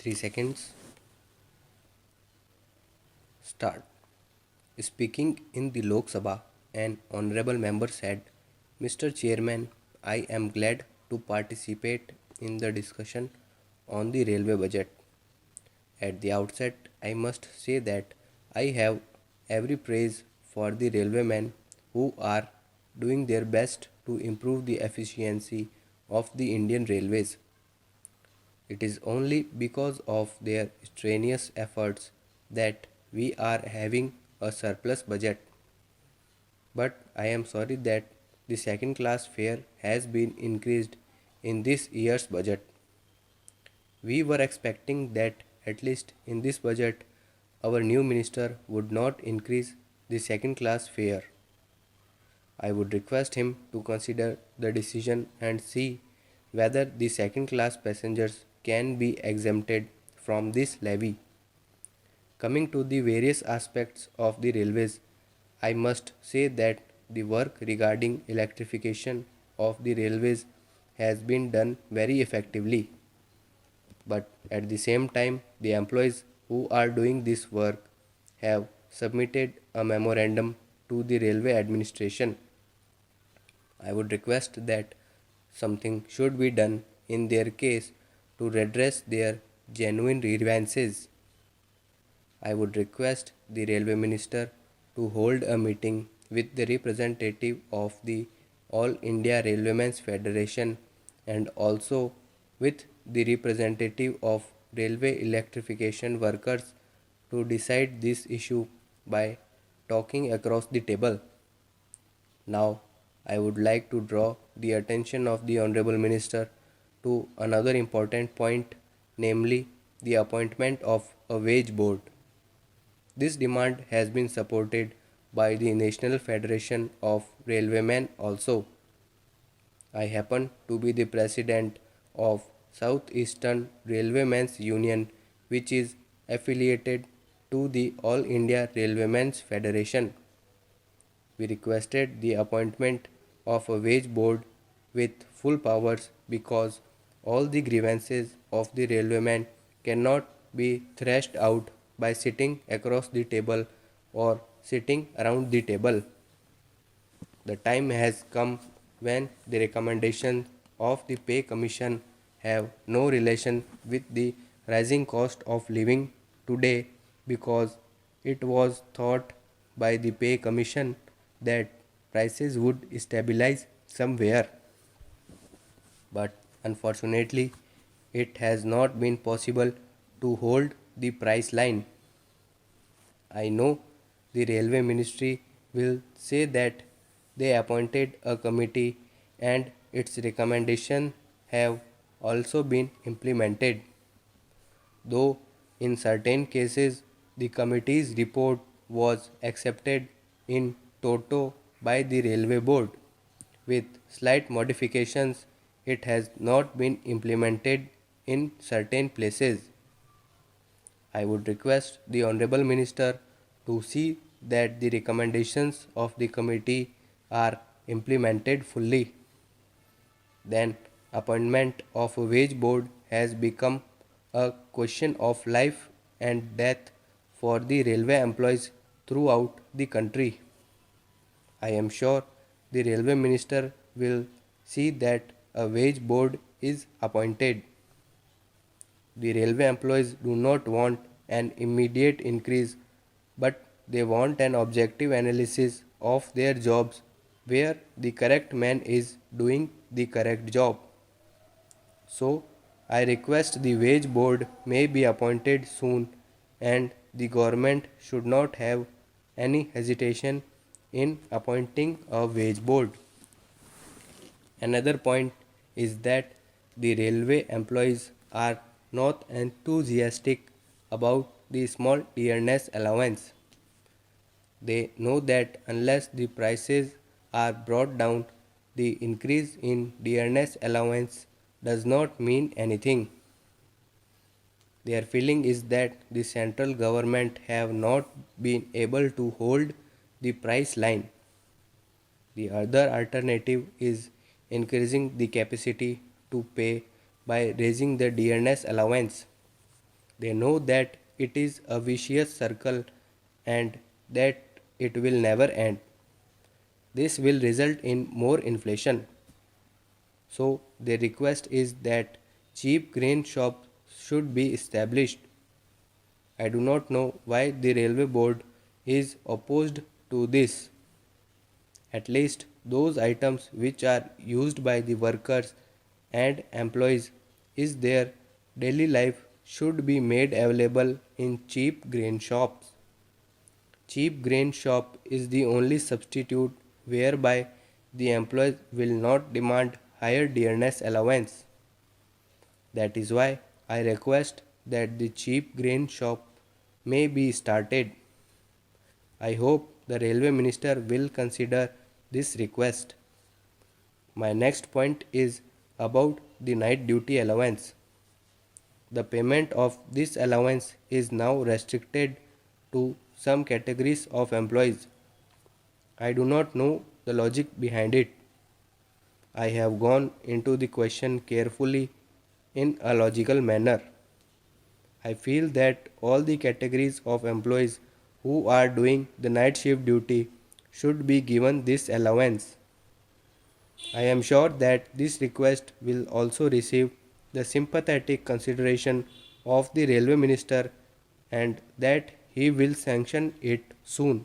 3 seconds. Start. Speaking in the Lok Sabha, an honorable member said, Mr. Chairman, I am glad to participate in the discussion on the railway budget. At the outset, I must say that I have every praise for the railwaymen who are doing their best to improve the efficiency of the Indian railways. It is only because of their strenuous efforts that we are having a surplus budget. But I am sorry that the second class fare has been increased in this year's budget. We were expecting that at least in this budget, our new minister would not increase the second class fare. I would request him to consider the decision and see whether the second class passengers can be exempted from this levy. Coming to the various aspects of the railways, I must say that the work regarding electrification of the railways has been done very effectively. But at the same time, the employees who are doing this work have submitted a memorandum to the railway administration. I would request that something should be done in their case to redress their genuine grievances. I would request the railway minister to hold a meeting with the representative of the All India Railwaymen's Federation and also with the representative of railway electrification workers to decide this issue by talking across the table. Now, I would like to draw the attention of the Honorable Minister to another important point, namely the appointment of a wage board. This demand has been supported by the National Federation of Railwaymen also. I happen to be the president of Southeastern Railwaymen's Union, which is affiliated to the All India Railwaymen's Federation. We requested the appointment of a wage board with full powers because all the grievances of the railwaymen cannot be thrashed out by sitting across the table or sitting around the table. The time has come when the recommendations of the pay commission have no relation with the rising cost of living today because it was thought by the pay commission that prices would stabilize somewhere. But unfortunately, it has not been possible to hold the price line. I know the railway ministry will say that they appointed a committee and its recommendations have also been implemented. Though in certain cases the committee's report was accepted in toto by the railway board. With slight modifications, it has not been implemented in certain places. I would request the Honorable Minister to see that the recommendations of the committee are implemented fully. Then, appointment of a wage board has become a question of life and death for the railway employees throughout the country. I am sure the railway minister will see that a wage board is appointed. The railway employees do not want an immediate increase, but they want an objective analysis of their jobs where the correct man is doing the correct job. So, I request the wage board may be appointed soon and the government should not have any hesitation in appointing a wage board. Another point is that the railway employees are not enthusiastic about the small dearness allowance. They know that unless the prices are brought down, the increase in dearness allowance does not mean anything. Their feeling is that the central government have not been able to hold the price line. The other alternative is increasing the capacity to pay by raising the dearness allowance. They know that it is a vicious circle and that it will never end. This will result in more inflation. So, their request is that cheap grain shops should be established. I do not know why the railway board is opposed to this. At least those items which are used by the workers and employees is their daily life should be made available in cheap grain shops. Cheap grain shop is the only substitute whereby the employees will not demand higher dearness allowance. That is why I request that the cheap grain shop may be started. I hope the railway minister will consider this request. My next point is about the night duty allowance. The payment of this allowance is now restricted to some categories of employees. I do not know the logic behind it. I have gone into the question carefully in a logical manner. I feel that all the categories of employees who are doing the night shift duty should be given this allowance. I am sure that this request will also receive the sympathetic consideration of the railway minister and that he will sanction it soon.